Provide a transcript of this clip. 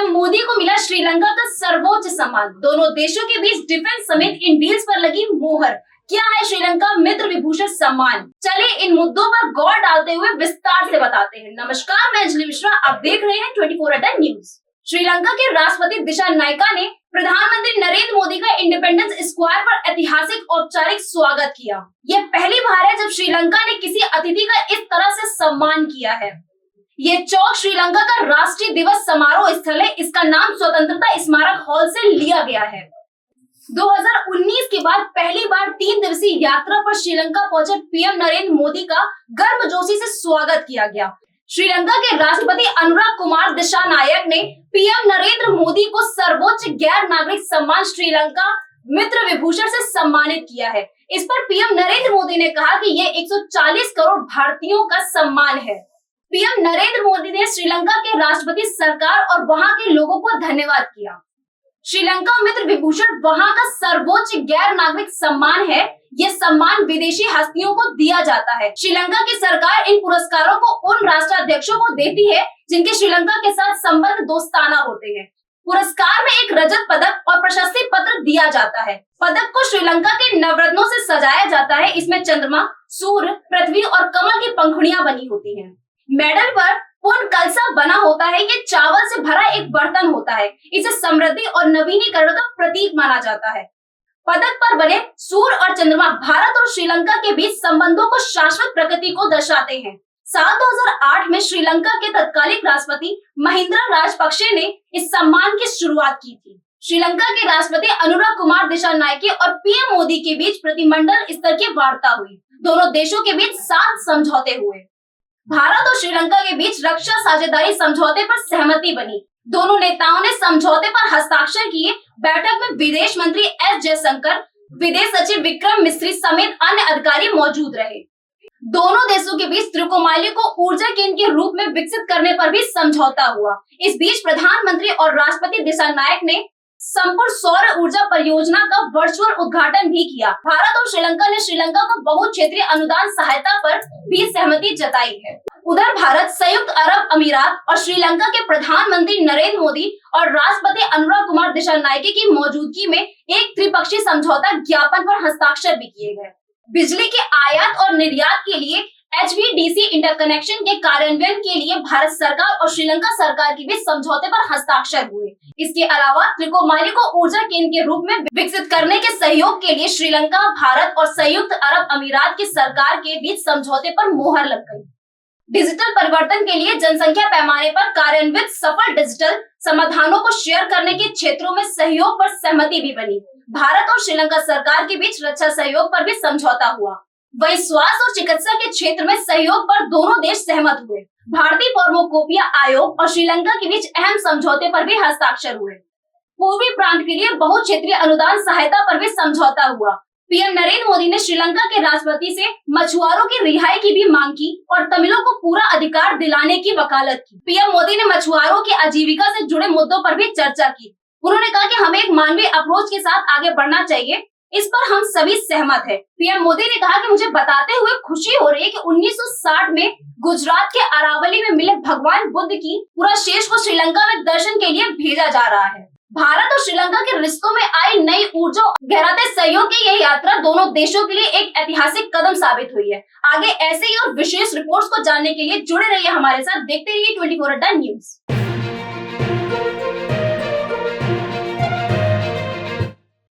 PM Modi को मिला श्रीलंका का सर्वोच्च सम्मान। दोनों देशों के बीच डिफेंस समेत इन डील्स पर लगी मोहर। क्या है श्रीलंका मित्र विभूषण सम्मान? चलिए इन मुद्दों पर गौर डालते हुए विस्तार से बताते हैं। नमस्कार, मैं अंजलि मिश्रा, आप देख रहे हैं 24 न्यूज। श्रीलंका के राष्ट्रपति दिशानायका ने प्रधानमंत्री नरेंद्र मोदी का इंडिपेंडेंस स्क्वायर पर ऐतिहासिक औपचारिक स्वागत किया। ये पहली बार है जब श्रीलंका ने किसी अतिथि का इस तरह से सम्मान किया है। ये चौक श्रीलंका का राष्ट्रीय दिवस समारोह स्थल है। इसका नाम स्वतंत्रता स्मारक हॉल से लिया गया है। 2019 के बाद पहली बार 3 दिवसीय यात्रा पर श्रीलंका पहुंचे पीएम नरेंद्र मोदी का गर्मजोशी से स्वागत किया गया। श्रीलंका के राष्ट्रपति अनुराग कुमार दिशानायक ने पीएम नरेंद्र मोदी को सर्वोच्च गैर नागरिक सम्मान श्रीलंका मित्र विभूषण से सम्मानित किया है। इस पर पीएम नरेंद्र मोदी ने कहा कि ये 140 करोड़ भारतीयों का सम्मान है। पीएम नरेंद्र मोदी ने श्रीलंका के राष्ट्रपति सरकार और वहां के लोगों को धन्यवाद किया। श्रीलंका मित्र विभूषण वहां का सर्वोच्च गैर नागरिक सम्मान है। ये सम्मान विदेशी हस्तियों को दिया जाता है। श्रीलंका की सरकार इन पुरस्कारों को उन राष्ट्राध्यक्षों को देती है जिनके श्रीलंका के साथ संबंध दोस्ताना होते हैं। पुरस्कार में एक रजत पदक और प्रशस्ति पत्र दिया जाता है। पदक को श्रीलंका के नवरत्नों से सजाया जाता है। इसमें चंद्रमा, सूर्य, पृथ्वी और कमल की पंखुड़ियां बनी होती हैं। मेडल पर पुन कलसा बना होता है। ये चावल से भरा एक बर्तन होता है। इसे समृद्धि और नवीनीकरण का प्रतीक माना जाता है। पदक पर बने सूर्य और चंद्रमा भारत और श्रीलंका के बीच संबंधों को शाश्वत प्रकृति को दर्शाते हैं। साल 2008 में श्रीलंका के तत्कालीन राष्ट्रपति महिंद्रा राजपक्षे ने इस सम्मान की शुरुआत की थी। श्रीलंका के राष्ट्रपति अनुराग कुमार दिशानायके और पीएम मोदी के बीच प्रतिमंडल स्तर की वार्ता हुई। दोनों देशों के बीच 7 समझौते हुए। भारत और श्रीलंका के बीच रक्षा साझेदारी समझौते पर सहमति बनी। दोनों नेताओं ने समझौते पर हस्ताक्षर किए। बैठक में विदेश मंत्री एस जयशंकर, विदेश सचिव विक्रम मिस्री समेत अन्य अधिकारी मौजूद रहे। दोनों देशों के बीच त्रिकोमाली को ऊर्जा केंद्र के रूप में विकसित करने पर भी समझौता हुआ। इस बीच प्रधानमंत्री और राष्ट्रपति दिशानायक ने संपूर्ण सौर ऊर्जा परियोजना का वर्चुअल उद्घाटन भी किया। भारत और श्रीलंका ने श्रीलंका को बहुक्षेत्रीय अनुदान सहायता पर भी सहमति जताई है। उधर भारत, संयुक्त अरब अमीरात और श्रीलंका के प्रधानमंत्री नरेंद्र मोदी और राष्ट्रपति अनुराग कुमार दिशानायके की मौजूदगी में एक त्रिपक्षीय समझौता ज्ञापन पर हस्ताक्षर भी किए गए। बिजली के आयात और निर्यात के लिए HVDC इंटरकनेक्शन के कार्यान्वयन के लिए भारत सरकार और श्रीलंका सरकार के बीच समझौते पर हस्ताक्षर हुए। इसके अलावा त्रिकोमाली को ऊर्जा केंद्र के रूप में विकसित करने के सहयोग के लिए श्रीलंका, भारत और संयुक्त अरब अमीरात की सरकार के बीच समझौते पर मोहर लग गई। डिजिटल परिवर्तन के लिए जनसंख्या पैमाने पर कार्यान्वित सफल डिजिटल समाधानों को शेयर करने के क्षेत्रों में सहयोग पर सहमति भी बनी। भारत और श्रीलंका सरकार के बीच रक्षा सहयोग पर भी समझौता हुआ। वहीं स्वास्थ्य और चिकित्सा के क्षेत्र में सहयोग पर दोनों देश सहमत हुए। भारतीय फार्माकोपिया आयोग और श्रीलंका के बीच अहम समझौते पर भी हस्ताक्षर हुए। पूर्वी प्रांत के लिए बहुक्षेत्रीय अनुदान सहायता पर भी समझौता हुआ। पीएम नरेंद्र मोदी ने श्रीलंका के राष्ट्रपति से मछुआरों की रिहाई की भी मांग की और तमिलों को पूरा अधिकार दिलाने की वकालत की। पीएम मोदी ने मछुआरों की आजीविका से जुड़े मुद्दों पर भी चर्चा की। उन्होंने कहा कि हमें एक मानवीय अप्रोच के साथ आगे बढ़ना चाहिए। इस पर हम सभी सहमत हैं। पीएम मोदी ने कहा कि मुझे बताते हुए खुशी हो रही है कि 1960 में गुजरात के अरावली में मिले भगवान बुद्ध की पूरा शेष को श्रीलंका में दर्शन के लिए भेजा जा रहा है। भारत और श्रीलंका के रिश्तों में आई नई ऊर्जा और गहराते सहयोग की यह यात्रा दोनों देशों के लिए एक ऐतिहासिक कदम साबित हुई है। आगे ऐसे ही और विशेष रिपोर्ट्स को जानने के लिए जुड़े रहिए हमारे साथ। देखते रहिए 24 न्यूज।